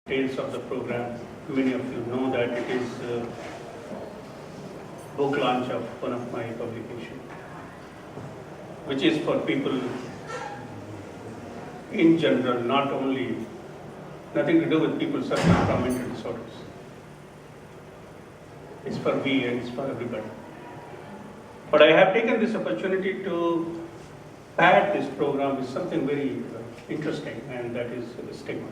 details of the program. Many of you know that it is book launch of one of my publications, which is for people in general, not only, nothing to do with people suffering from mental disorders. It's for me and it's for everybody. But I have taken this opportunity to pad this program with something very interesting, and that is the stigma.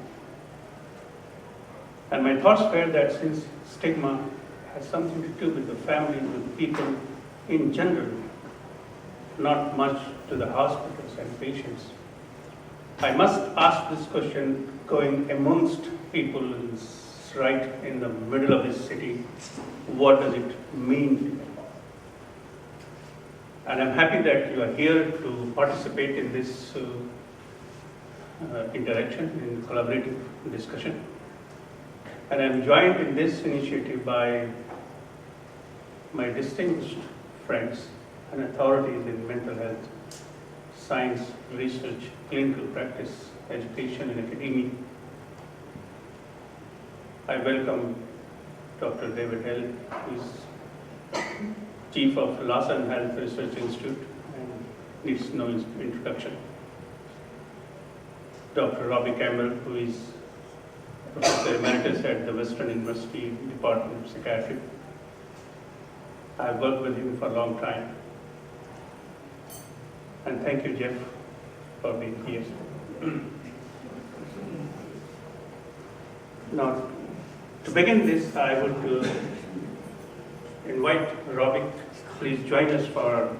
And my thoughts were that since stigma has something to do with the family, with people in general, not much to the hospitals and patients, I must ask this question going amongst people right in the middle of this city. What does it mean to them? And I'm happy that you are here to participate in this interaction, in collaborative discussion. And I'm joined in this initiative by my distinguished friends and authorities in mental health, science, research, clinical practice, education, and academia. I welcome Dr. David Held, who is Chief of Lawson Health Research Institute and needs no introduction. Dr. Robbie Campbell, who is Professor Emeritus at the Western University Department of Psychiatry. I've worked with him for a long time. And thank you, Jeff, for being here. Now, to begin this, I would invite Robbie. Please join us for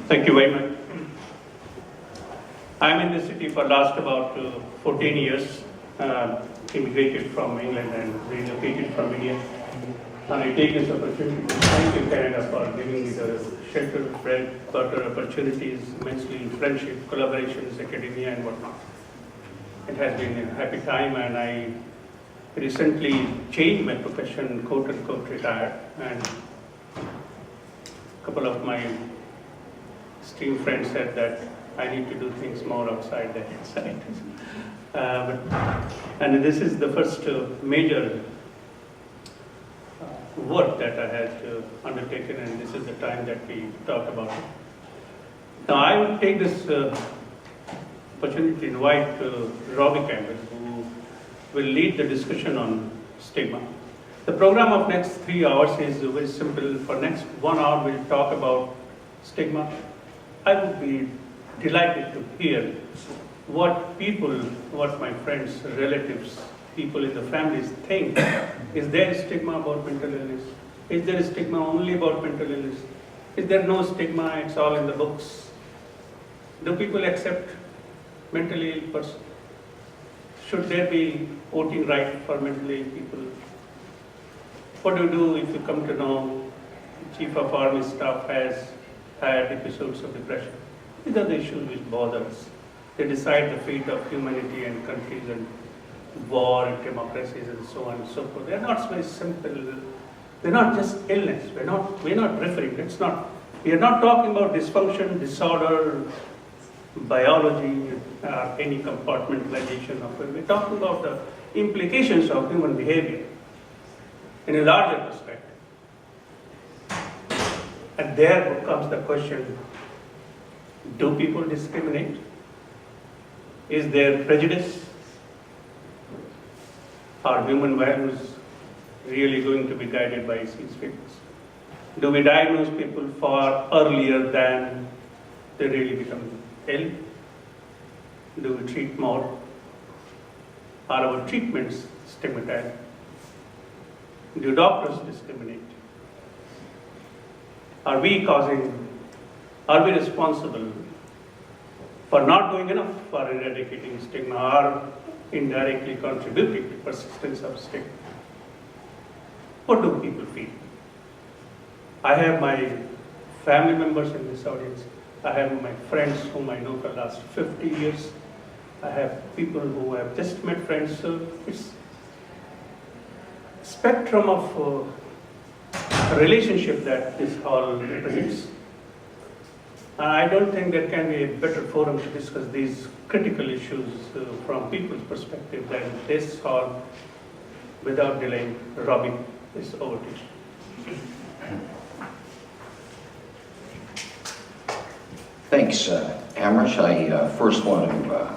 Thank you very much. I'm in the city for last about 14 years, immigrated from England and relocated from India. And I take this opportunity to thank you, Canada, for giving me the shelter, bread, butter, opportunities, immensely friendship, collaborations, academia, and whatnot. It has been a happy time, and I recently changed my profession, quote unquote, retired, and a couple of my esteemed friends said that I need to do things more outside than inside. And this is the first major work that I had undertaken, and this is the time that we talk about it. Now, I will take this opportunity to invite Robbie Campbell, who will lead the discussion on stigma. The program of next 3 hours is very simple. For next 1 hour, we'll talk about stigma. I would be delighted to hear what people, what my friends, relatives, people in the families think. Is there a stigma about mental illness? Is there a stigma only about mental illness? Is there no stigma, it's all in the books? Do people accept mentally ill person? Should there be voting right for mentally ill people? What do you do if you come to know the Chief of Army Staff has had episodes of depression? These are the issues which bother us. They decide the fate of humanity and countries and war and democracies and so on and so forth. They are not very simple. They're not just illness. We're not referring. We are not talking about dysfunction, disorder, biology, any compartmentalization of it. We're talking about the implications of human behavior in a larger perspective. And there comes the question, do people discriminate? Is there prejudice? Are human values really going to be guided by these figures? Do we diagnose people far earlier than they really become ill? Do we treat more? Are our treatments stigmatized? Do doctors discriminate? Are we responsible for not doing enough for eradicating stigma or indirectly contributing to persistence of stigma? What do people feel? I have my family members in this audience. I have my friends whom I know for the last 50 years. I have people who have just met friends. So it's a spectrum of relationship that this hall represents. I don't think there can be a better forum to discuss these critical issues from people's perspective than this hall. Without delaying, Robbie, it's over to you. Thanks, Amrish. I first want to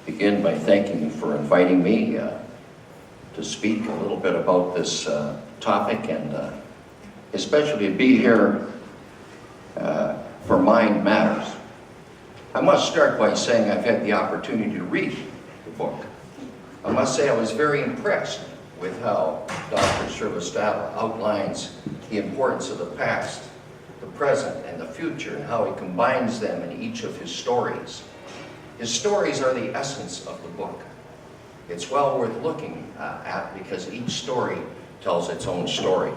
begin by thanking you for inviting me to speak a little bit about this topic, and especially to be here for Mind Matters. I must start by saying I've had the opportunity to read the book. I must say I was very impressed with how Dr. Srivastava outlines the importance of the past, the present, and the future, and how he combines them in each of his stories. His stories are the essence of the book. It's well worth looking at because each story tells its own story.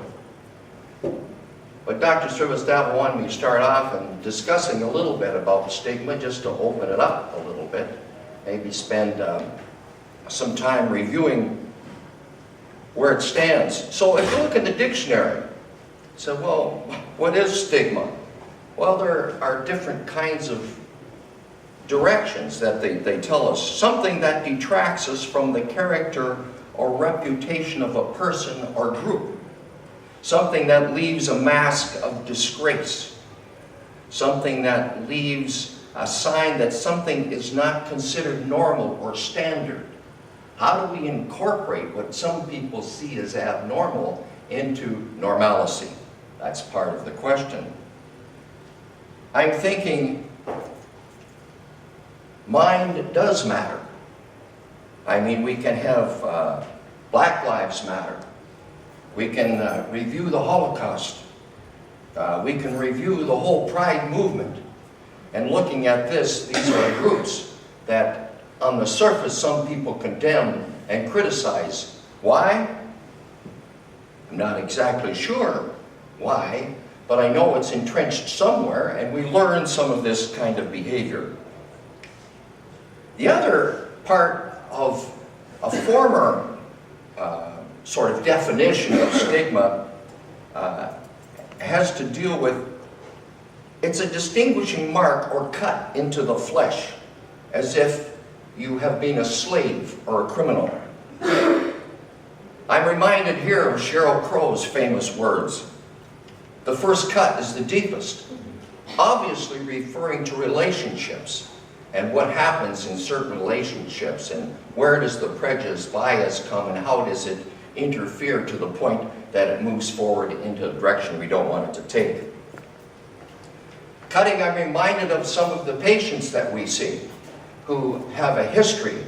But Dr. Srivastava wanted me to start off in discussing a little bit about stigma, just to open it up a little bit, maybe spend some time reviewing where it stands. So if you look in the dictionary, so, well, what is stigma? Well, there are different kinds of directions that they tell us. Something that detracts us from the character or reputation of a person or group. Something that leaves a mask of disgrace. Something that leaves a sign that something is not considered normal or standard. How do we incorporate what some people see as abnormal into normalcy? That's part of the question. I'm thinking mind does matter. I mean, we can have Black Lives Matter. We can review the Holocaust. We can review the whole Pride movement. And looking at this, these are groups that on the surface some people condemn and criticize. Why? I'm not exactly sure why, but I know it's entrenched somewhere, and we learn some of this kind of behavior. The other part of a former sort of definition of stigma has to deal with, it's a distinguishing mark or cut into the flesh, as if you have been a slave or a criminal. I'm reminded here of Sheryl Crow's famous words. The first cut is the deepest, obviously referring to relationships and what happens in certain relationships and where does the prejudice bias come and how does it interfere to the point that it moves forward into a direction we don't want it to take. Cutting, I'm reminded of some of the patients that we see who have a history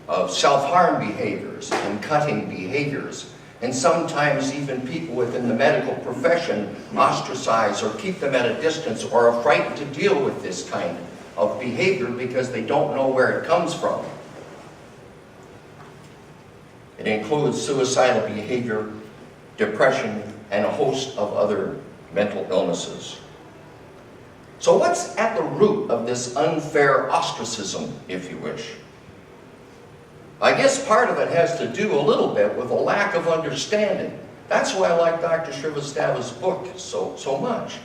of self-harm behaviors and cutting behaviors. And sometimes even people within the medical profession ostracize or keep them at a distance or are frightened to deal with this kind of behavior because they don't know where it comes from. It includes suicidal behavior, depression, and a host of other mental illnesses. So what's at the root of this unfair ostracism, if you wish? I guess part of it has to do a little bit with a lack of understanding. That's why I like Dr. Srivastava's book so much.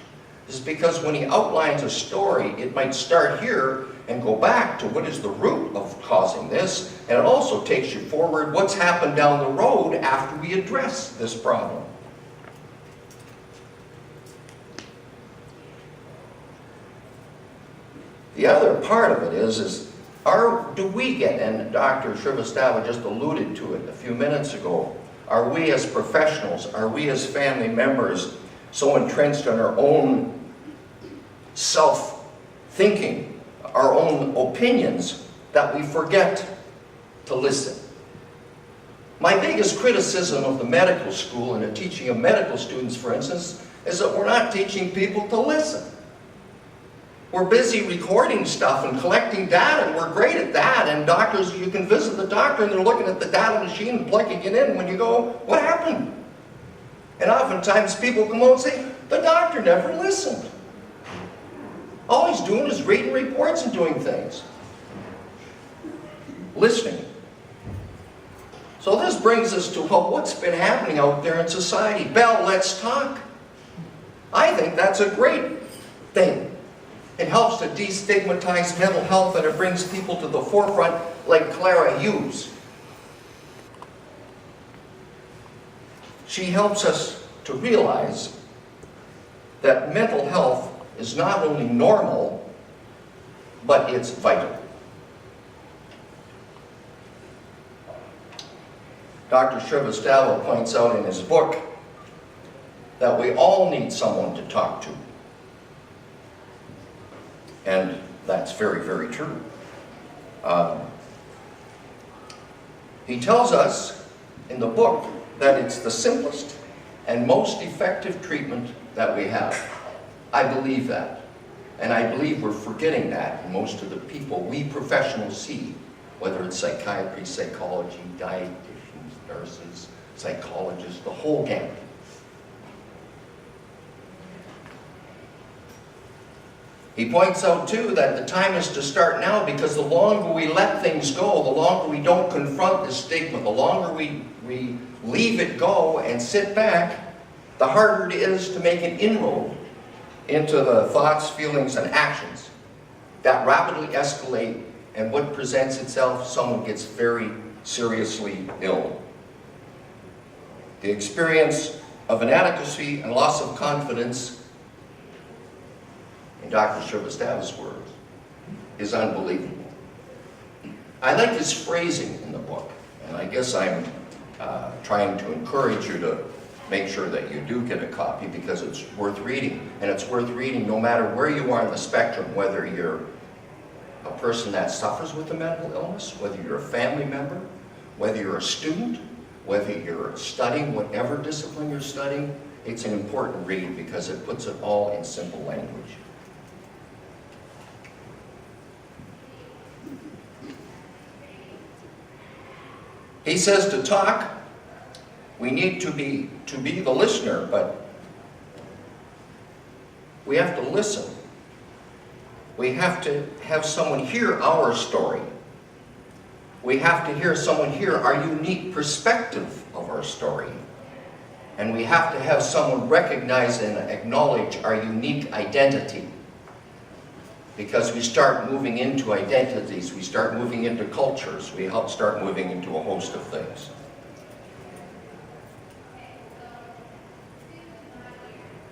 Is because when he outlines a story, it might start here and go back to what is the root of causing this, and it also takes you forward what's happened down the road after we address this problem. The other part of it is do we get, and Dr. Srivastava just alluded to it a few minutes ago, are we as professionals, are we as family members so entrenched in our own self-thinking, our own opinions, that we forget to listen? My biggest criticism of the medical school and the teaching of medical students, for instance, is that we're not teaching people to listen. We're busy recording stuff and collecting data, and we're great at that. And doctors, you can visit the doctor and they're looking at the data machine and plugging it in when you go, what happened? And oftentimes people come home and say, the doctor never listened. All he's doing is reading reports and doing things. Listening. So this brings us to what's been happening out there in society. Bell, let's talk. I think that's a great thing. It helps to destigmatize mental health, and it brings people to the forefront like Clara Hughes. She helps us to realize that mental health is not only normal, but it's vital. Dr. Srivastava points out in his book that we all need someone to talk to. And that's very, very true. He tells us in the book that it's the simplest and most effective treatment that we have. I believe that. And I believe we're forgetting that in most of the people we professionals see, whether it's psychiatry, psychology, dietitians, nurses, psychologists, the whole gamut. He points out, too, that the time is to start now, because the longer we let things go, the longer we don't confront the stigma, the longer we leave it go and sit back, the harder it is to make an inroad into the thoughts, feelings, and actions that rapidly escalate, and what presents itself, someone gets very seriously ill. The experience of inadequacy and loss of confidence, in Dr. Srivastava's words, is unbelievable. I like his phrasing in the book, and I guess I'm trying to encourage you to make sure that you do get a copy, because it's worth reading, and it's worth reading no matter where you are on the spectrum, whether you're a person that suffers with a mental illness, whether you're a family member, whether you're a student, whether you're studying whatever discipline you're studying. It's an important read because it puts it all in simple language. He says to talk, we need to be the listener, but we have to listen. We have to have someone hear our story. We have to hear someone hear our unique perspective of our story. And we have to have someone recognize and acknowledge our unique identity. Because we start moving into identities, we start moving into cultures, we start moving into a host of things.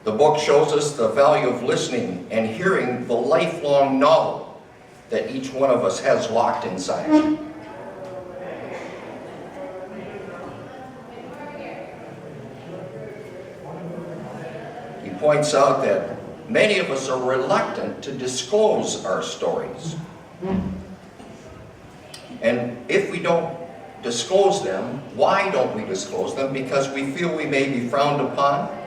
The book shows us the value of listening and hearing the lifelong novel that each one of us has locked inside. He points out that many of us are reluctant to disclose our stories. And if we don't disclose them, why don't we disclose them? Because we feel we may be frowned upon,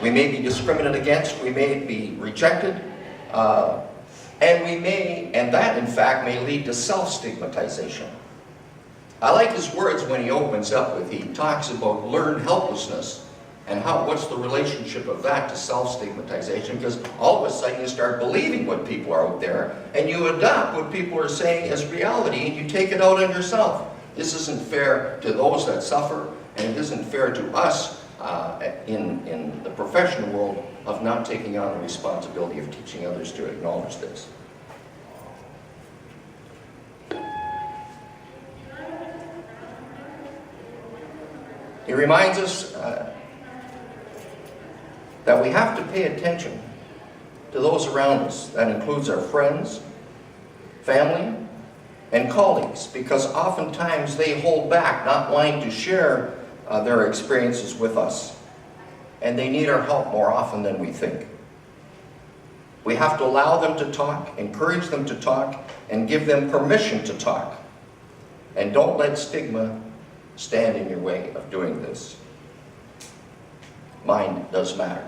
we may be discriminated against, we may be rejected. And And that in fact may lead to self-stigmatization. I like his words when he opens up with, he talks about learned helplessness and what's the relationship of that to self-stigmatization, because all of a sudden you start believing what people are out there and you adopt what people are saying as reality and you take it out on yourself. This isn't fair to those that suffer, and it isn't fair to us in the professional world of not taking on the responsibility of teaching others to acknowledge this. He reminds us that we have to pay attention to those around us. That includes our friends, family, and colleagues, because oftentimes they hold back, not wanting to share their experiences with us. And they need our help more often than we think. We have to allow them to talk, encourage them to talk, and give them permission to talk. And don't let stigma stand in your way of doing this. Mind does matter.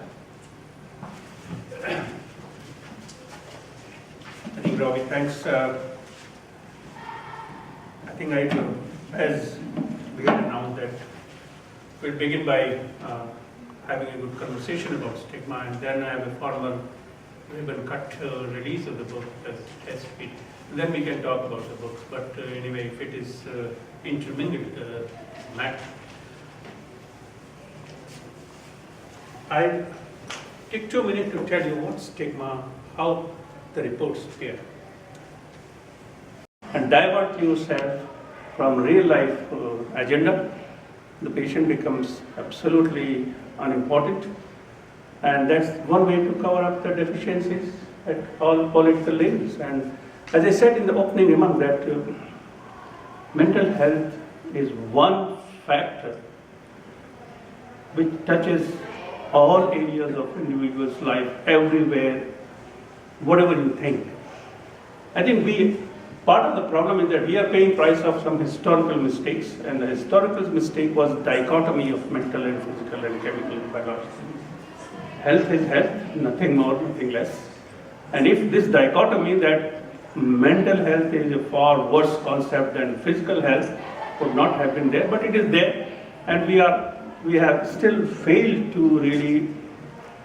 I think, Robbie, thanks. I think as we had announced that we'll begin by having a good conversation about stigma, and then I have a formal ribbon-cut release of the book as test fit. Then we can talk about the books. But anyway, if it is intermingled, Matt. I take 2 minutes to tell you what stigma, how the reports appear, and divert yourself from real life agenda. The patient becomes absolutely unimportant, and that's one way to cover up the deficiencies at all political levels. And as I said in the opening remark, that mental health is one factor which touches all areas of individual's life, everywhere, whatever you think. I think part of the problem is that we are paying price of some historical mistakes, and the historical mistake was dichotomy of mental and physical and chemical and biological. Health is health, nothing more, nothing less. And if this dichotomy that mental health is a far worse concept than physical health would not have been there, but it is there, and we have still failed to really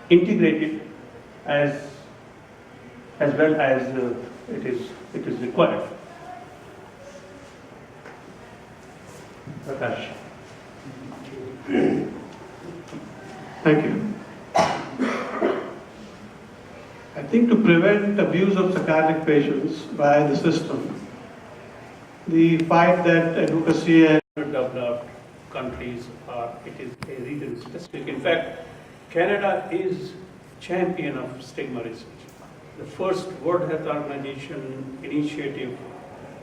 integrate it as well as it is required. Prakash. Thank you. I think to prevent abuse of psychiatric patients by the system, the fight that advocacy and Developed countries it is a region specific. In fact, Canada is champion of stigma research. The first World Health Organization initiative,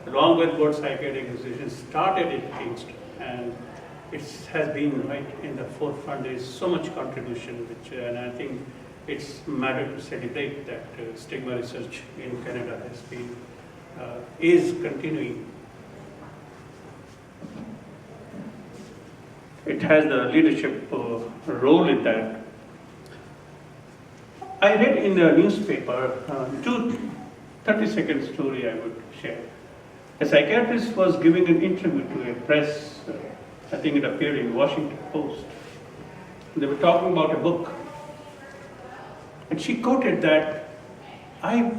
along with World Psychiatric Association, started it against, and it has been right in the forefront. There is so much contribution, and I think it's a matter to celebrate that stigma research in Canada has been is continuing. It has the leadership role in that. I read in the newspaper, 30-second story I would share. A psychiatrist was giving an interview to a press, I think it appeared in Washington Post. They were talking about a book. And she quoted that, I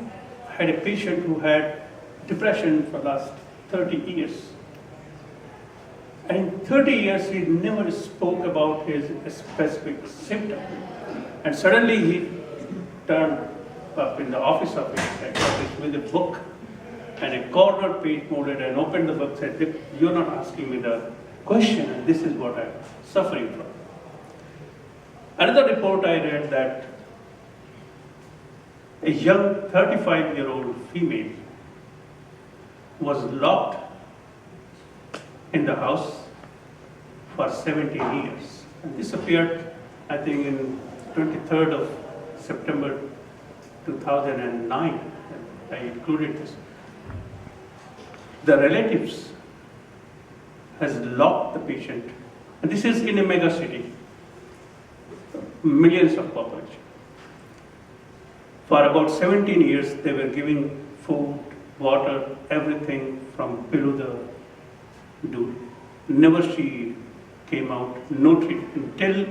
had a patient who had depression for the last 30 years. And in 30 years, he never spoke about his specific symptom. And suddenly he turned up in the office of his psychiatrist with a book and a corner page molded, and opened the book and said, you're not asking me the question, and this is what I'm suffering from. Another report I read that a young 35-year-old female was locked in the house for 17 years. And this appeared, I think, in 23rd of September 2009. I included this. The relatives has locked the patient, and this is in a mega city, millions of population. For about 17 years, they were giving food, water, everything from below the door. Never she came out, no treatment, until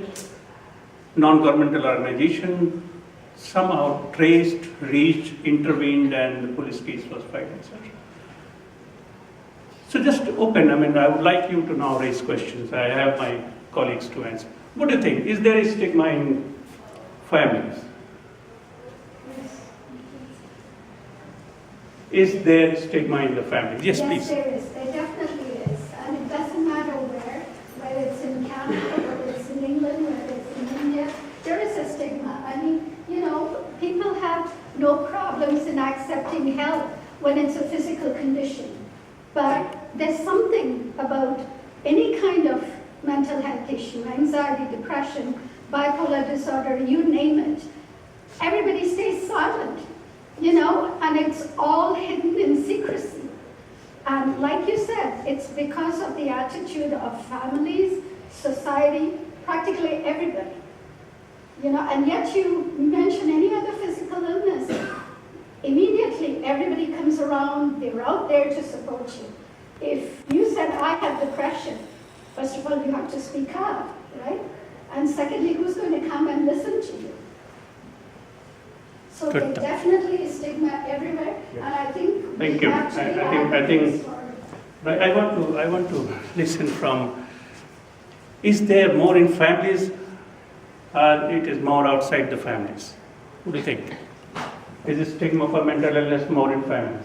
non-governmental organization somehow traced, reached, intervened, and the police case was filed, etc. So just open, I would like you to now raise questions. I have my colleagues to answer. What do you think? Is there a stigma in families? Is there stigma in the family? Yes, please. Yes, there is. There definitely is. And it doesn't matter whether it's in Canada, whether it's in England, whether it's in India, there is a stigma. People have no problems in accepting help when it's a physical condition. But there's something about any kind of mental health issue, anxiety, depression, bipolar disorder, you name it. Everybody stays silent, and it's all hidden in secrecy. And like you said, it's because of the attitude of families, society, practically everybody. And yet you mention any other physical illness, immediately everybody comes around, they're out there to support you. If you said, I have depression, first of all, you have to speak up, right? And secondly, who's going to come and listen to you? So there definitely is stigma everywhere, and I think Thank we you. have to be I think advocates for it. right, I want to listen from, is there more in families or it is more outside the families? What do you think? Is the stigma for mental illness more in families?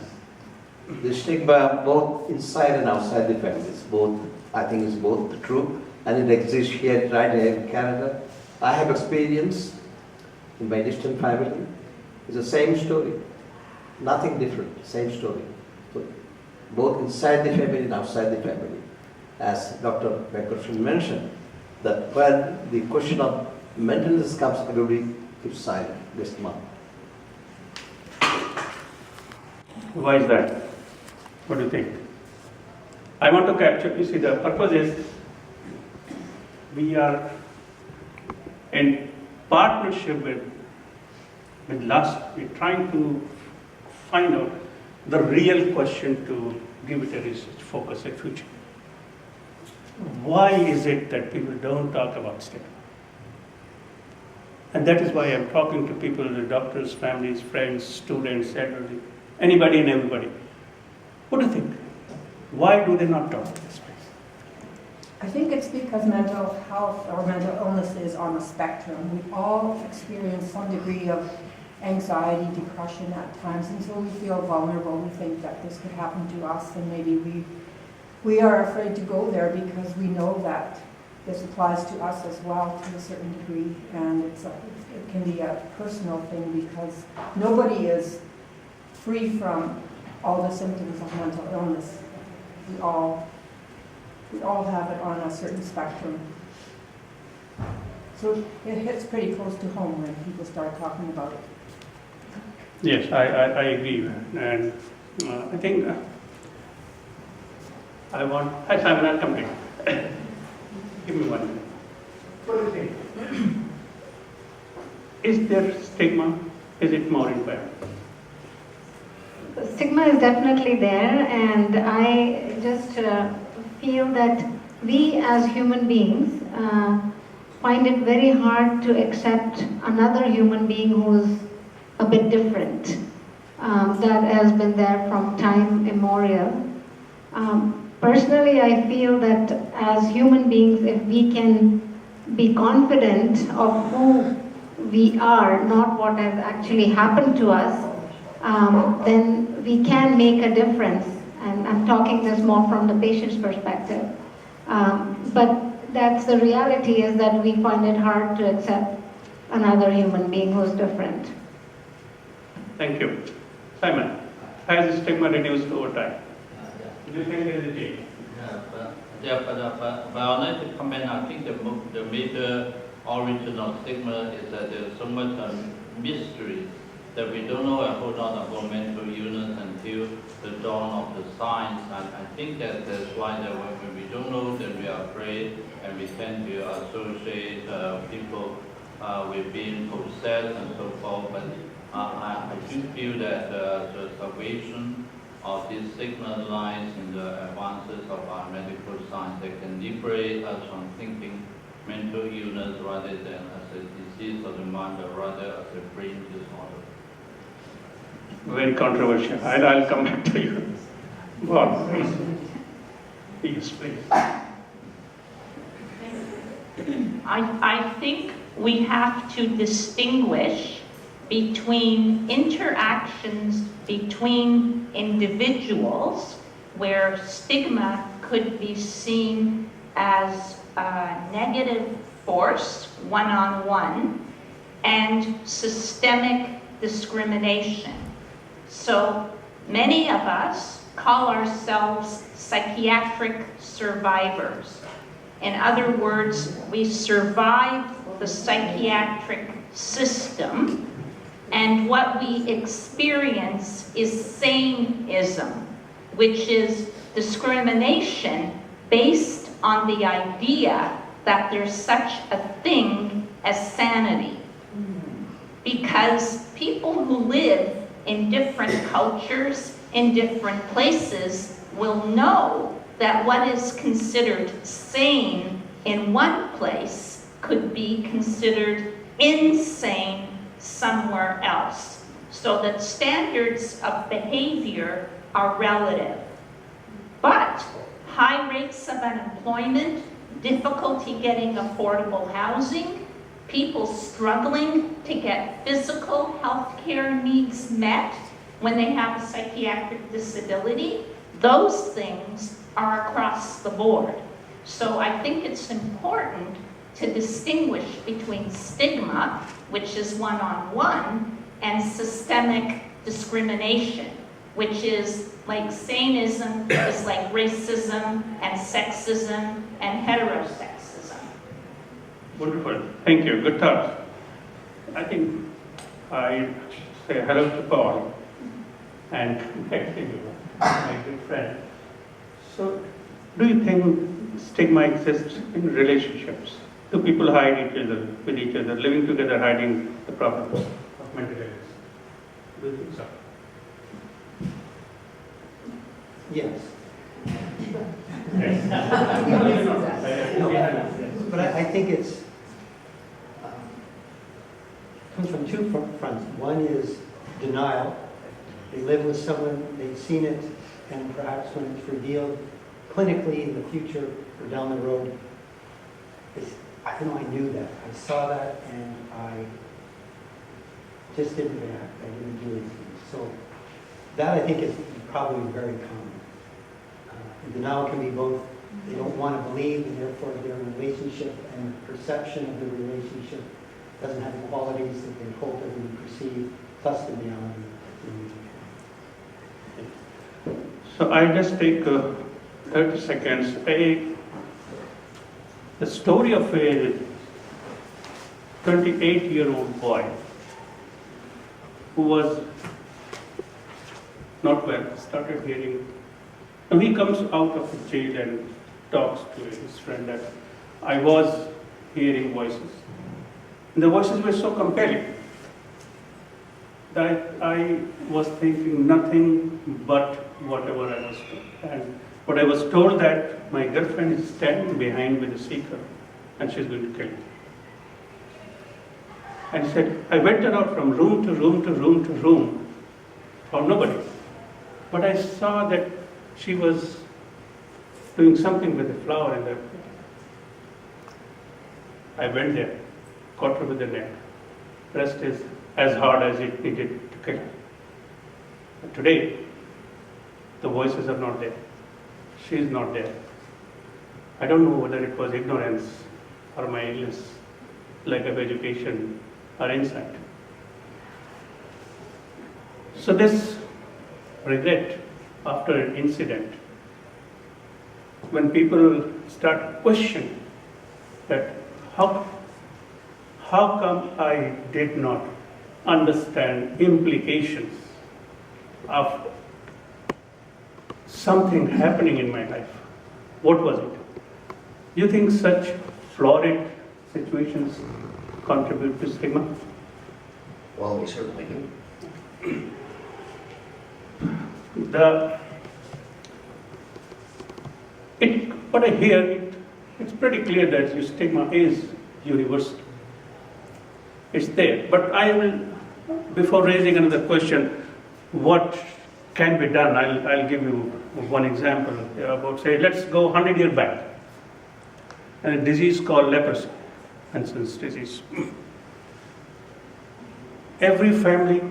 The stigma both inside and outside the families, both, I think is both true, and it exists here right here in Canada. I have experience in my distant family. It's the same story, nothing different, same story. So both inside the family and outside the family. As Dr. Venkatesan mentioned, that when the question of mental illness comes, everybody keeps silent, this month. Why is that? What do you think? I want to capture, you see, the purpose is we are in partnership with LUST. We're trying to find out the real question to give it a research focus in future. Why is it that people don't talk about stigma? And that is why I'm talking to people, the doctors, families, friends, students, elderly, anybody and everybody. What do you think? Why do they not talk about this, please? I think it's because mental health or mental illness is on a spectrum. We all experience some degree of anxiety, depression at times, and so we feel vulnerable. We think that this could happen to us, and maybe we are afraid to go there because we know that this applies to us as well to a certain degree, and it can be a personal thing because nobody is free from all the symptoms of mental illness. We all have it on a certain spectrum. So it hits pretty close to home when people start talking about it. Yes, I agree. And I think hi Simon, I'll come to you. Give me 1 minute. What do you think? Is there stigma? Is it more in family? Stigma is definitely there, and I just feel that we as human beings find it very hard to accept another human being who's a bit different. That has been there from time immemorial. Personally, I feel that as human beings, if we can be confident of who we are, not what has actually happened to us, then we can make a difference. And I'm talking this more from the patient's perspective. But that's the reality, is that we find it hard to accept another human being who's different. Thank you. Simon, has the stigma reduced over time? Do you think there is a change? But I would like to comment, I think the major origin of stigma is that there's so much mystery that we don't know a whole lot about mental illness until the dawn of the science. And I think that's why that when we don't know, then we are afraid, and we tend to associate people with being possessed and so forth. But I do feel that the salvation of this stigma lies in the advances of our medical science that can liberate us from thinking mental illness rather than as a disease of the mind, but rather as a brain disorder. Very controversial. I'll come back to you. Bob, please. Yes, please. I think we have to distinguish between interactions between individuals where stigma could be seen as a negative force, one-on-one, and systemic discrimination. So many of us call ourselves psychiatric survivors. In other words, we survived the psychiatric system, and what we experience is saneism, which is discrimination based on the idea that there's such a thing as sanity. Because people who live in different cultures, in different places, will know that what is considered sane in one place could be considered insane somewhere else. So that standards of behavior are relative. But high rates of unemployment, difficulty getting affordable housing, people struggling to get physical health care needs met when they have a psychiatric disability, those things are across the board. So I think it's important to distinguish between stigma, which is one-on-one, and systemic discrimination, which is like saneism, is like racism and sexism and heterosexism. Wonderful. Thank you. Good thought. I think I say hello to Paul and back to you, my good friend. So, do you think stigma exists in relationships? Do people hide each other with each other, living together, hiding the problems of mental illness? Do you think so? Yes. Yes. But I think it's comes from two fronts. One is denial. They live with someone, they've seen it, and perhaps when it's revealed clinically in the future or down the road, I don't know, I knew that. I saw that and I just didn't react. I didn't do anything. So that I think is probably very common. Denial can be both, they don't want to believe, and therefore their relationship and perception of the relationship doesn't have the qualities that they hope it would perceive, plus the reality. So I'll just take 30 seconds. The story of a 28-year-old boy who was not well, started hearing. Now he comes out of jail and talks to his friend that I was hearing voices. And the voices were so compelling that I was thinking nothing but whatever I was told. And what I was told that my girlfriend is standing behind with a seeker and she's going to kill me. And he said, I went around from room to room to room to room, found nobody. But I saw that she was doing something with a flower in there. I went there, caught her with the net, pressed it as hard as it needed to kill her. But today, the voices are not there. She is not there. I don't know whether it was ignorance or my illness, lack of education or insight. So this regret after an incident, when people start questioning that how come I did not understand implications of something happening in my life? What was it? You think such florid situations contribute to stigma? Well, we certainly do. What I hear, it's pretty clear that the stigma is universal. It's there. But I will, before raising another question, what can be done? I'll give you one example about, say, let's go 100 years back. And a disease called leprosy, Hansen's disease. Every family,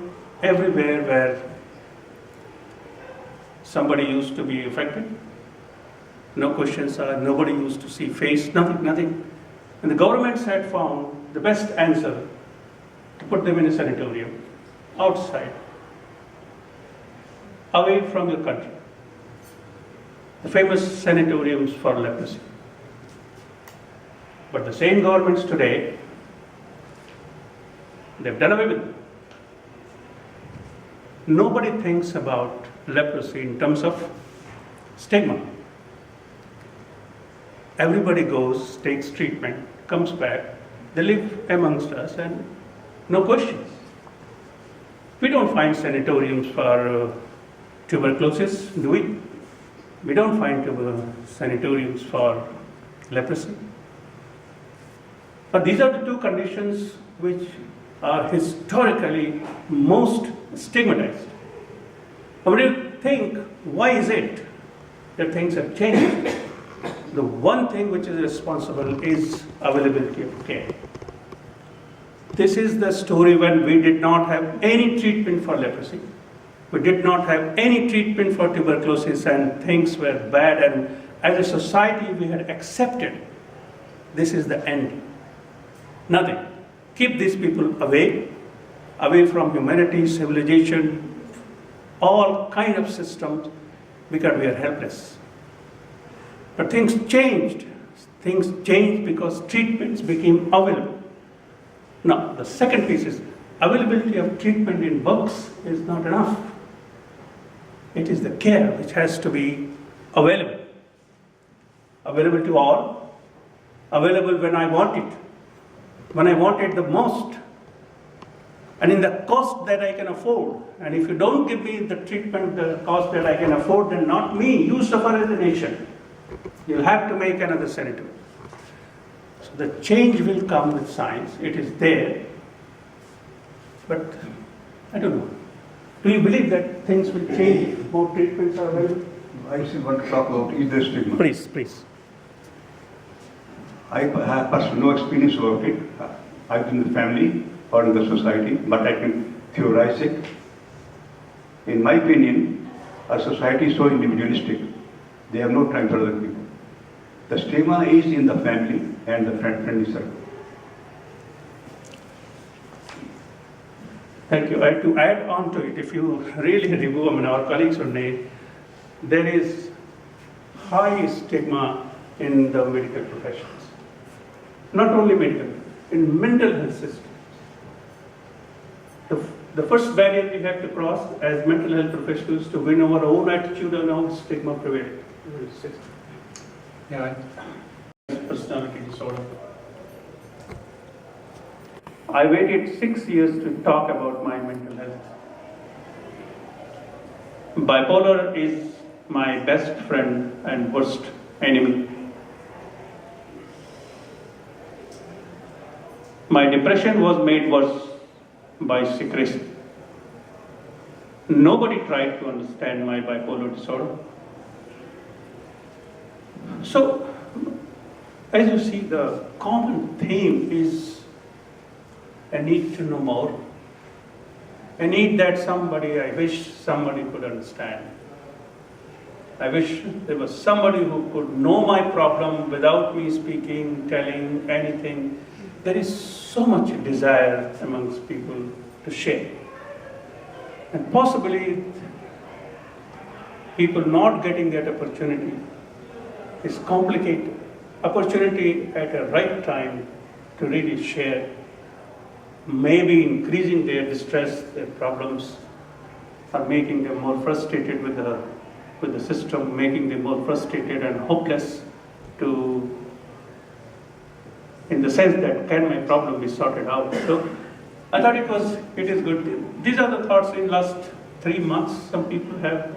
everywhere where somebody used to be affected, no questions asked, nobody used to see face, nothing. And the governments had found the best answer to put them in a sanatorium, outside, away from your country. The famous sanatoriums for leprosy. But the same governments today, they've done away with it. Nobody thinks about leprosy in terms of stigma. Everybody goes, takes treatment, comes back, they live amongst us and no questions. We don't find sanatoriums for tuberculosis, do we? We don't find sanatoriums for leprosy. But these are the two conditions which are historically most stigmatized. But when you think, why is it that things have changed? The one thing which is responsible is availability of care. This is the story when we did not have any treatment for leprosy. We did not have any treatment for tuberculosis and things were bad, and as a society we had accepted this is the end. Nothing. Keep these people away from humanity, civilization, all kind of systems, because we are helpless. But things changed. Things changed because treatments became available. Now, the second piece is availability of treatment in books is not enough. It is the care which has to be available. Available to all. Available when I want it. When I want it the most. And in the cost that I can afford. And if you don't give me the treatment, the cost that I can afford, then not me, you suffer as a nation. You'll have to make another sanatorium. So the change will come with science. It is there. But I don't know. Do you believe that things will change if more treatments are available? I still want to talk about either stigma. Please. I have personal no experience about it. I've been in the family or in the society, but I can theorize it. In my opinion, our society is so individualistic. They have no time for other people. The stigma is in the family and the friendly circle. Thank you. To add on to it, if you really review, our colleagues on it, there is high stigma in the medical professions. Not only medical, in mental health systems. The first barrier we have to cross as mental health professionals to win our own attitude and our stigma prevailing. Yeah. Personality disorder. I waited 6 years to talk about my mental health. Bipolar is my best friend and worst enemy. My depression was made worse by secrecy. Nobody tried to understand my bipolar disorder. So, as you see, the common theme is a need to know more. A need that I wish somebody could understand. I wish there was somebody who could know my problem without me speaking, telling anything. There is so much desire amongst people to share. And possibly people not getting that opportunity is complicated. Opportunity at a right time to really share, maybe increasing their distress, their problems, or making them more frustrated with the system, making them more frustrated and hopeless in the sense that can my problem be sorted out. So I thought it is good. These are the thoughts in last 3 months. Some people have,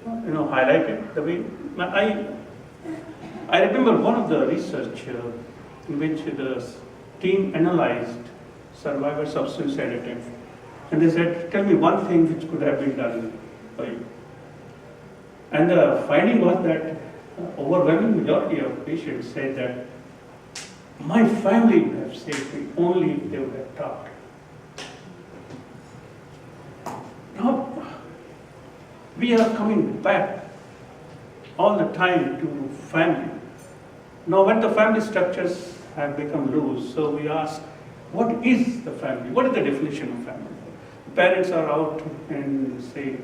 highlighted the way. I remember one of the research in which the team analyzed survivors of suicide attempt, and they said, "Tell me one thing which could have been done for you." And the finding was that overwhelming majority of patients said that my family would have saved me only if they would have talked. Now, we are coming back all the time to family. Now, when the family structures have become loose, so we ask, what is the family? What is the definition of family? Parents are out in, say,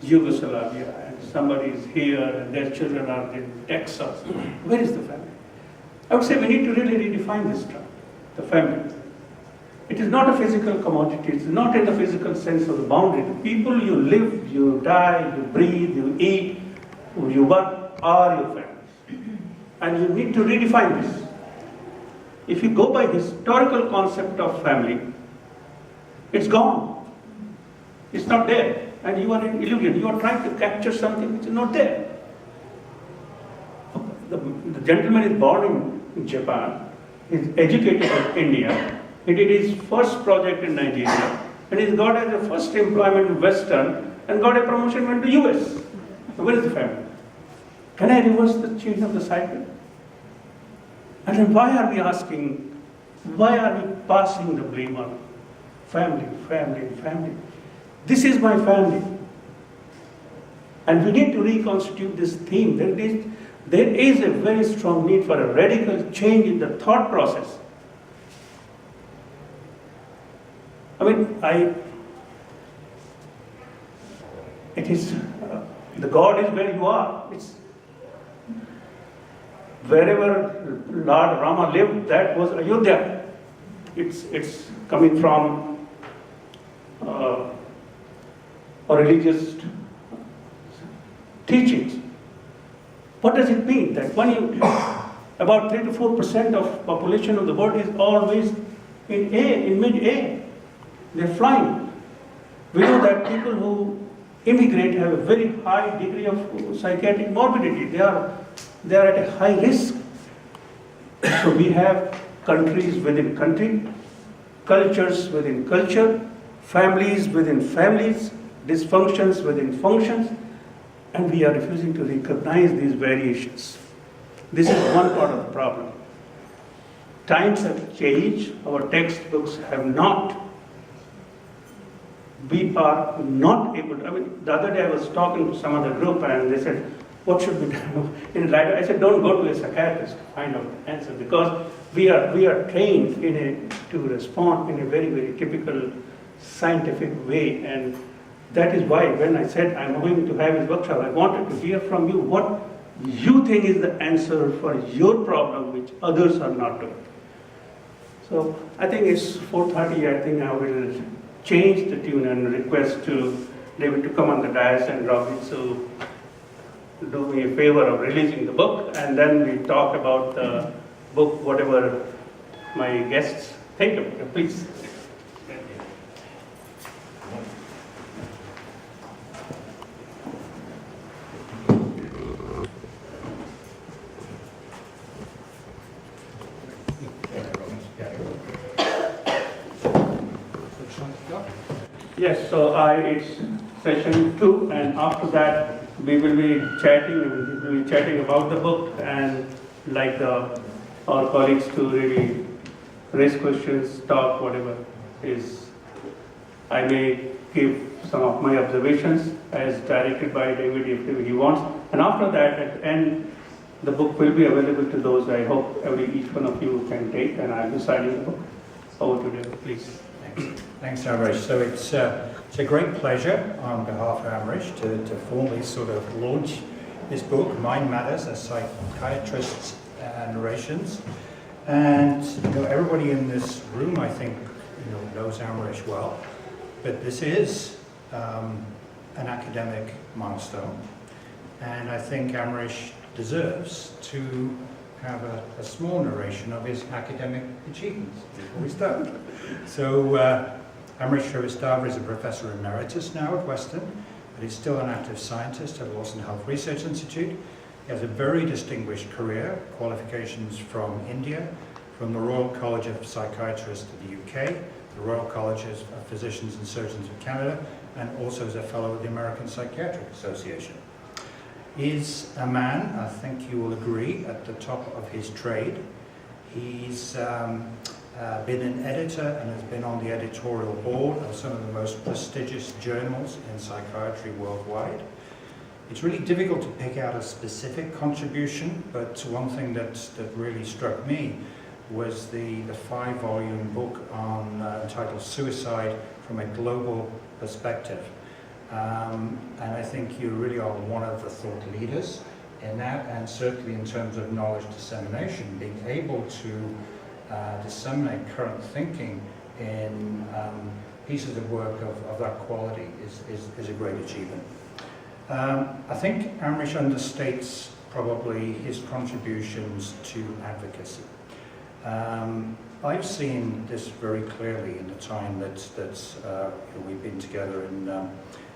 Yugoslavia, and somebody is here, and their children are in Texas. Where is the family? I would say we need to really redefine this term, the family. It is not a physical commodity. It's not in the physical sense of the boundary. The people you live, you die, you breathe, you eat, you work are your families. And you need to redefine this. If you go by historical concept of family, it's gone. It's not there. And you are in illusion. You are trying to capture something which is not there. The gentleman is born in Japan, is educated in India, he did his first project in Nigeria, and he's got as a first employment in Western, and got a promotion, went to US. So where is the family? Can I reverse the change of the cycle? And then why are we asking, why are we passing the blame on family, family, family? This is my family. And we need to reconstitute this theme. There is a very strong need for a radical change in the thought process. The God is where you are. It's wherever Lord Rama lived, that was Ayodhya. It's coming from a religious teachings. What does it mean? That about 3 to 4% of population of the world is always in mid-air. They're flying. We know that people who immigrate have a very high degree of psychiatric morbidity. They are at a high risk. So we have countries within country, cultures within culture, families within families, dysfunctions within functions, and we are refusing to recognize these variations. This is one part of the problem. Times have changed, our textbooks have not. We are not able to, the other day I was talking to some other group and they said, what should we do? I said, don't go to a psychiatrist to find out the answer, because we are trained to respond in a very, very typical scientific way. And that is why when I said I'm going to have this workshop, I wanted to hear from you what you think is the answer for your problem, which others are not doing. So I think it's 4:30. I think I will change the tune and request to David to come on the dais and Robbie to do me a favor of releasing the book, and then we talk about the book, whatever my guests think of it. Please. Yes, so it's session 2, and after that we will be chatting about the book, and like our colleagues to really raise questions, talk, whatever is. I may give some of my observations as directed by David if he wants, and after that at the end the book will be available to those. I hope each one of you can take, and I'll be signing the book. Over to David, please. Thanks, Amrish. So it's a great pleasure on behalf of Amrish to formally sort of launch this book, Mind Matters, a Psychiatrist's Narrations. And everybody in this room, I think, knows Amrish well. But this is an academic milestone, and I think Amrish deserves to have a small narration of his academic achievements before we start. So, Amrish Shrivastava is a professor emeritus now at Western, but he's still an active scientist at Lawson Health Research Institute. He has a very distinguished career, qualifications from India, from the Royal College of Psychiatrists of the UK, the Royal College of Physicians and Surgeons of Canada, and also as a fellow of the American Psychiatric Association. He's a man, I think you will agree, at the top of his trade. He's been an editor and has been on the editorial board of some of the most prestigious journals in psychiatry worldwide. It's really difficult to pick out a specific contribution, but one thing that really struck me was the 5-volume book on entitled Suicide from a Global Perspective. And I think you really are one of the thought leaders in that, and certainly in terms of knowledge dissemination, being able to disseminate current thinking in pieces of work of that quality is a great achievement. I think Amrish understates probably his contributions to advocacy. I've seen this very clearly in the time that we've been together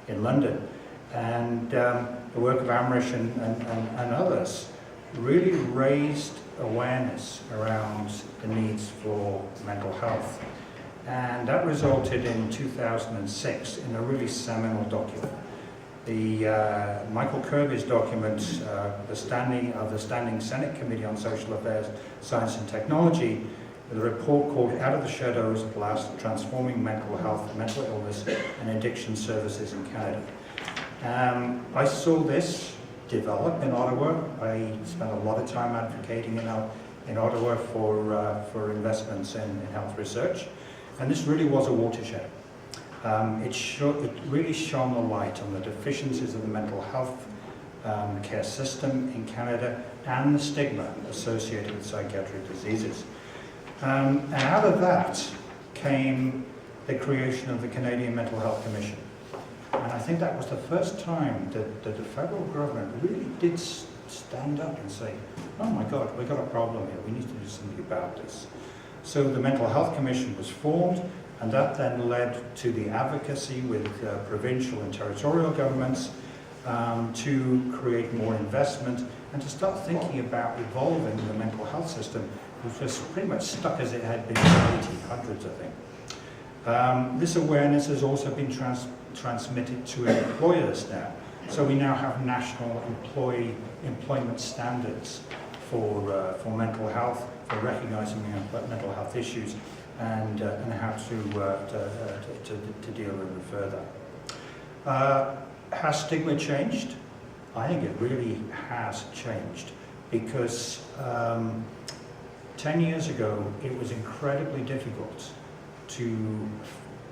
in London, and the work of Amrish and others really raised awareness around the needs for mental health, and that resulted in 2006 in a really seminal document. The Michael Kirby's document, the Standing Senate Committee on Social Affairs, Science and Technology, with a report called Out of the Shadows at Last, Transforming Mental Health, Mental Illness and Addiction Services in Canada. I saw this develop in Ottawa. I spent a lot of time advocating in Ottawa for investments in health research, and this really was a watershed. It really shone a light on the deficiencies of the mental health care system in Canada and the stigma associated with psychiatric diseases. And out of that came the creation of the Canadian Mental Health Commission. And I think that was the first time that the federal government really did stand up and say, oh my God, we've got a problem here, we need to do something about this. So the Mental Health Commission was formed, and that then led to the advocacy with provincial and territorial governments to create more investment and to start thinking about evolving the mental health system, which was pretty much stuck as it had been in the 1800s, I think. This awareness has also been transmitted to employers now. So we now have national employment standards for mental health, for recognizing mental health issues, and how to deal with them further. Has stigma changed? I think it really has changed, because 10 years ago it was incredibly difficult to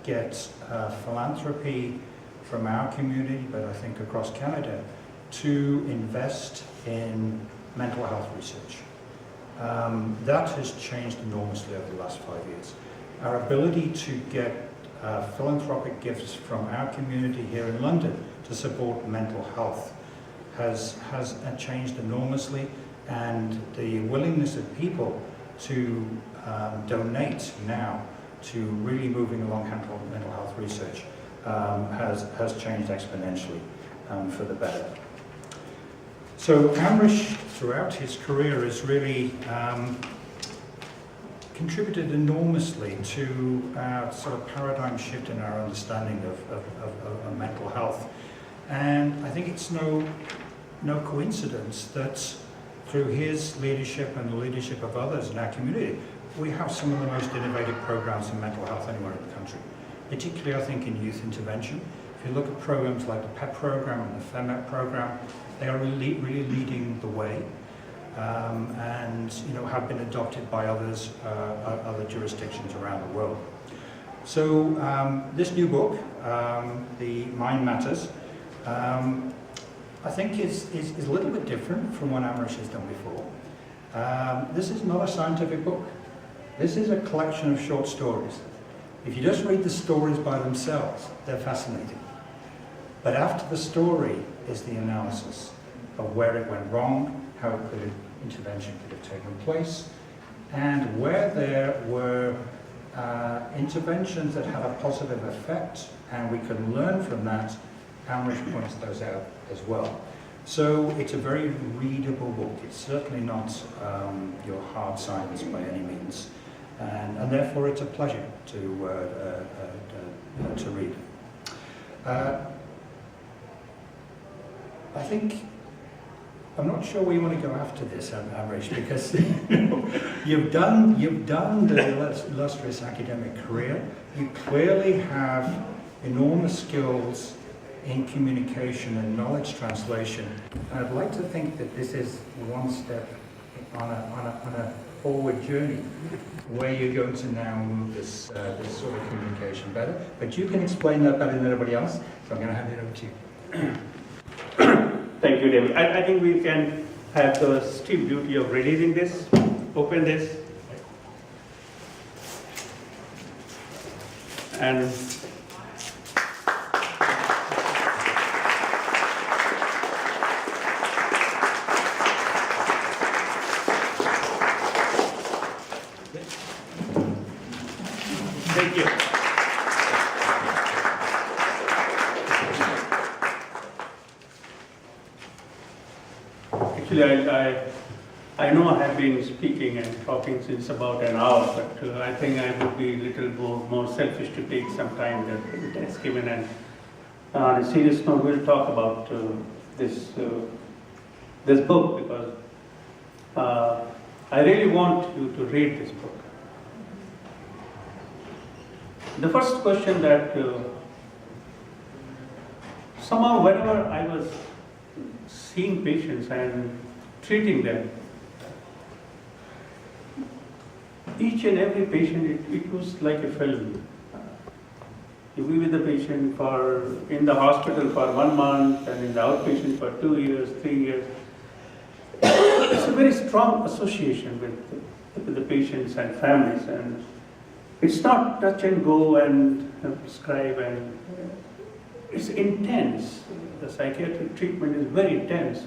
get philanthropy from our community, but I think across Canada, to invest in mental health research. That has changed enormously over the last 5 years. Our ability to get philanthropic gifts from our community here in London to support mental health has changed enormously, and the willingness of people to donate now to really moving along mental health research has changed exponentially for the better. So Amrish, throughout his career, has really contributed enormously to our sort of paradigm shift in our understanding of mental health. And I think it's no coincidence that through his leadership and the leadership of others in our community, we have some of the most innovative programs in mental health anywhere in the country, particularly I think in youth intervention. If you look at programs like the PEP program and the FEMEP program, they are really leading the way, and have been adopted by other jurisdictions around the world. So this new book, The Mind Matters, I think is a little bit different from what Amrish has done before. This is not a scientific book. This is a collection of short stories. If you just read the stories by themselves, they're fascinating. But after the story is the analysis of where it went wrong, how intervention could have taken place, and where there were interventions that have a positive effect, and we can learn from that, Amrish points those out as well. So it's a very readable book. It's certainly not your hard science by any means, and therefore it's a pleasure to read. I think, I'm not sure where you want to go after this, Amrish, because you've done the illustrious academic career. You clearly have enormous skills in communication and knowledge translation. And I'd like to think that this is one step on a forward journey where you're going to now move this sort of communication better. But you can explain that better than anybody else, so I'm going to hand it over to you. Thank you, David. I think we can have the steep duty of releasing this, open this. And thank you. Actually, I know I have been speaking and talking since about an hour, but I think I would be a little more selfish to take some time that it has given. And on a serious note, we'll talk about this book, because I really want you to read this book. The first question that somehow whenever I was seeing patients and treating them, each and every patient, it was like a film. You be with the patient in the hospital for 1 month, and in the outpatient for 2 years, 3 years. It's a very strong association with the patients and families, and it's not touch and go and prescribe, and it's intense. The psychiatric treatment is very intense.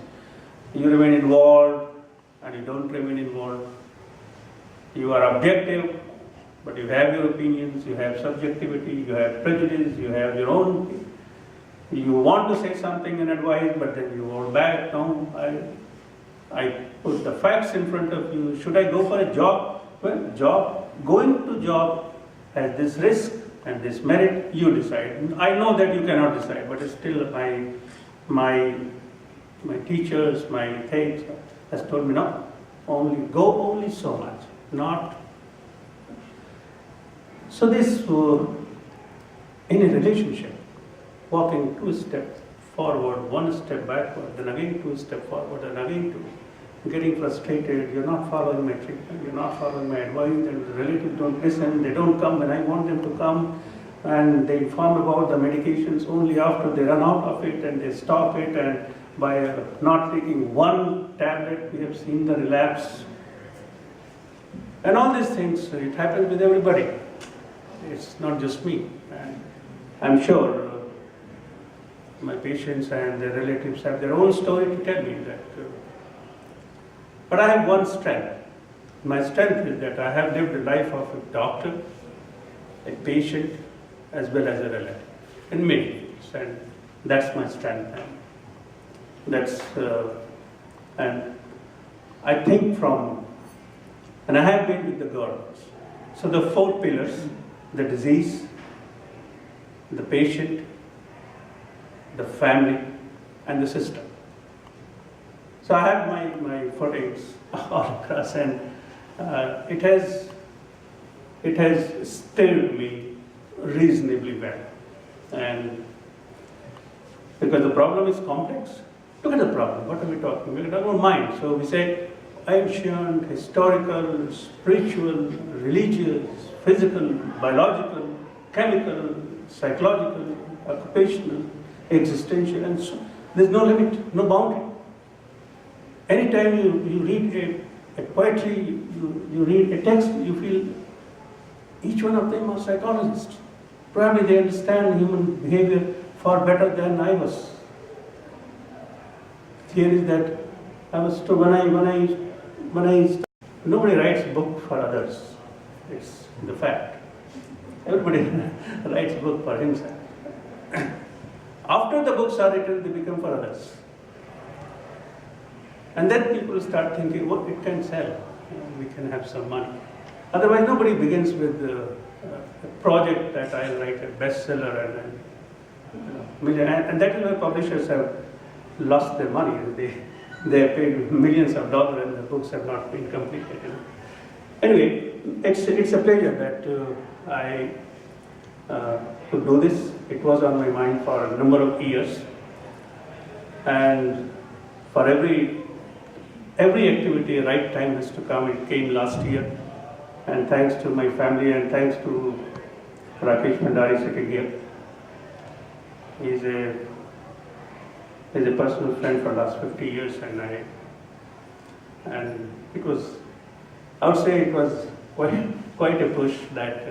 You remain involved and you don't remain involved. You are objective, but you have your opinions, you have subjectivity, you have prejudice, you have your own. You want to say something and advise, but then you hold back. No, I put the facts in front of you. Should I go for a job? Well, going to job has this risk and this merit, you decide. I know that you cannot decide, but still my teachers, my aides has told me, no, only so much, not. So this, in a relationship, walking 2 steps forward, 1 step backward, then again 2 steps forward, and again 2, getting frustrated, you're not following my treatment, you're not following my advice, and the relatives don't listen, they don't come when I want them to come, and they inform about the medications only after they run out of it, and they stop it, and by not taking 1 tablet, we have seen the relapse. And all these things, it happens with everybody. It's not just me. And I'm sure my patients and their relatives have their own story to tell me that. But I have one strength. My strength is that I have lived the life of a doctor, a patient, as well as a relative, in many fields, and that's my strength. And I think and I have been with the governments. So the 4 pillars, the disease, the patient, the family, and the system. So I have my footings all across, and it has stirred me reasonably well. And because the problem is complex, look at the problem. What are we talking? We're talking about mind. So we say ancient, historical, spiritual, religious, physical, biological, chemical, psychological, occupational, existential, and so there's no limit, no boundary. Anytime you read a poetry, you read a text, you feel each one of them are psychologists. Probably they understand human behavior far better than I was. The theory is that nobody writes a book for others. It's the fact. Everybody writes a book for himself. After the books are written, they become for others. And then people start thinking, what it can sell, we can have some money. Otherwise, nobody begins with a project that I'll write a bestseller and million. And that is why publishers have lost their money. They have paid millions of dollars and the books have not been completed. Anyway, it's a pleasure that I could do this. It was on my mind for a number of years, and for every activity, a right time has to come. It came last year, and thanks to my family and thanks to Rakesh Bhandari sitting here. He's a personal friend for the last 50 years, and it was, I would say it was quite a push that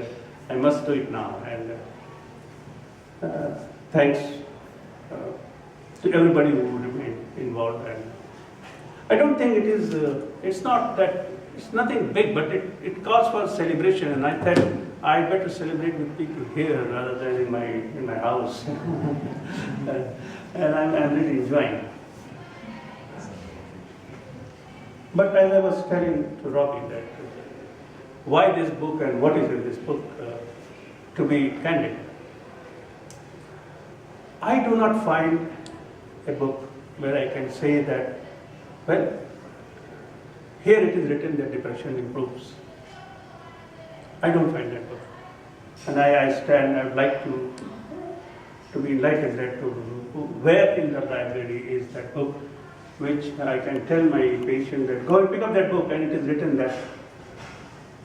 I must do it now. And thanks to everybody who remained involved. And I don't think it is, it's nothing big, but it calls for celebration. And I thought I better celebrate with people here rather than in my house. And I'm really enjoying. But as I was telling to Robbie that why this book and what is in this book, to be candid, I do not find a book where I can say that, well, here it is written that depression improves. I don't find that book. And I would like to be enlightened that where in the library is that book which I can tell my patient that go and pick up that book and it is written that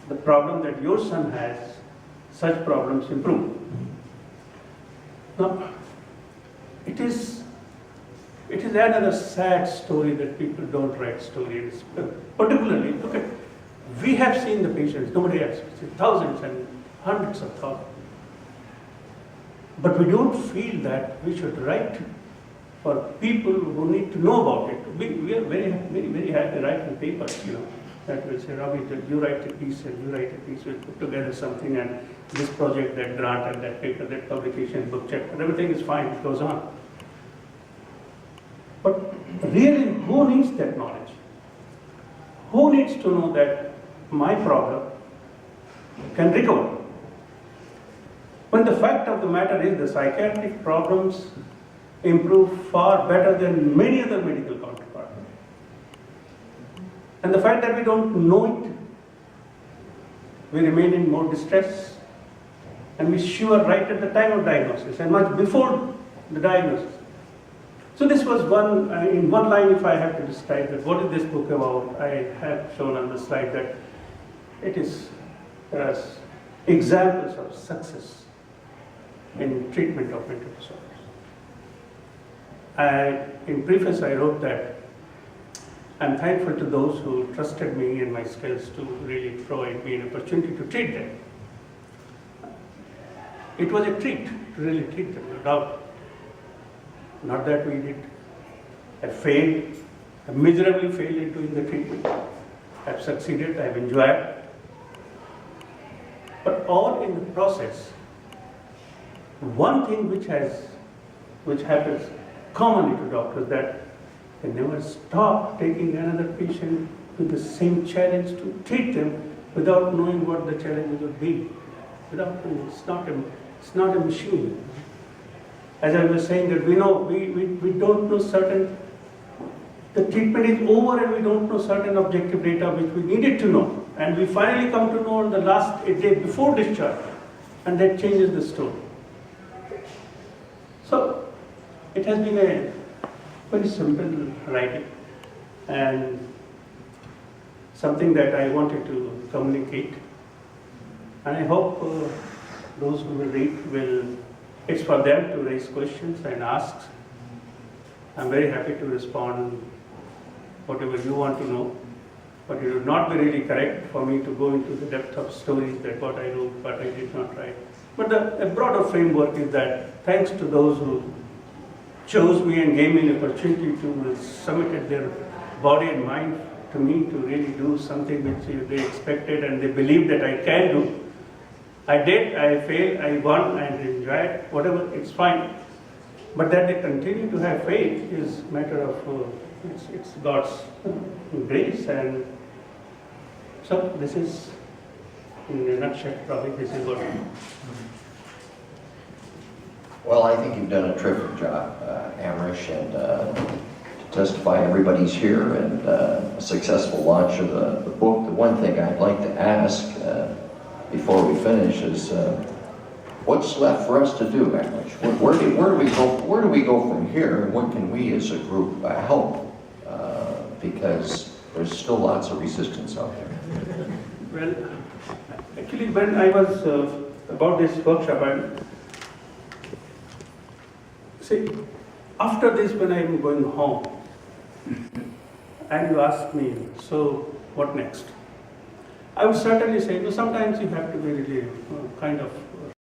the problem that your son has, such problems improve. Now, it is another sad story that people don't write stories. Particularly, look at, we have seen the patients, nobody else, thousands and hundreds of thousands. But we don't feel that we should write for people who need to know about it. We are very, very, very happy writing papers, that will say, Robbie, you write a piece and you write a piece, we'll put together something and this project, that grant and that paper, that publication, book check, and everything is fine, it goes on. But really, who needs that knowledge? Who needs to know that my problem can recover? When the fact of the matter is the psychiatric problems improve far better than many other medical counterparts. And the fact that we don't know it, we remain in more distress, and we sure right at the time of diagnosis and much before the diagnosis. So this was one, in one line if I have to describe that, what is this book about? I have shown on the slide that it is examples of success in treatment of mental disorders. In preface I wrote that I'm thankful to those who trusted me and my skills to really provide me an opportunity to treat them. It was a treat to really treat them, no doubt. Not that we did. I failed, I miserably failed in doing the treatment. I've succeeded, I've enjoyed. But all in the process, one thing which happens commonly to doctors, that they never stop taking another patient with the same challenge to treat them without knowing what the challenge would be. Without knowing, it's not a machine. As I was saying that we don't know certain, the treatment is over and we don't know certain objective data which we needed to know. And we finally come to know on the last day before discharge, and that changes the story. So it has been a very simple writing and something that I wanted to communicate. And I hope those who will read it's for them to raise questions and ask. I'm very happy to respond whatever you want to know, but it would not be really correct for me to go into the depth of stories that what I wrote, but I did not write. But a broader framework is that thanks to those who chose me and gave me an opportunity to submit their body and mind to me to really do something which they expected and they believed that I can do. I did, I failed, I won, I enjoyed, whatever, it's fine. But that they continue to have faith is a matter of, it's God's grace. And so this is, in a nutshell, probably this is what. Well, I think you've done a terrific job, Amrish, and to testify everybody's here and a successful launch of the book. The one thing I'd like to ask before we finish is what's left for us to do, Amrish? Where do we go from here, and what can we as a group help? Because there's still lots of resistance out there. Well, actually, when I was about this workshop, see, after this, when I'm going home, and you ask me, so what next? I would certainly say, sometimes you have to be really kind of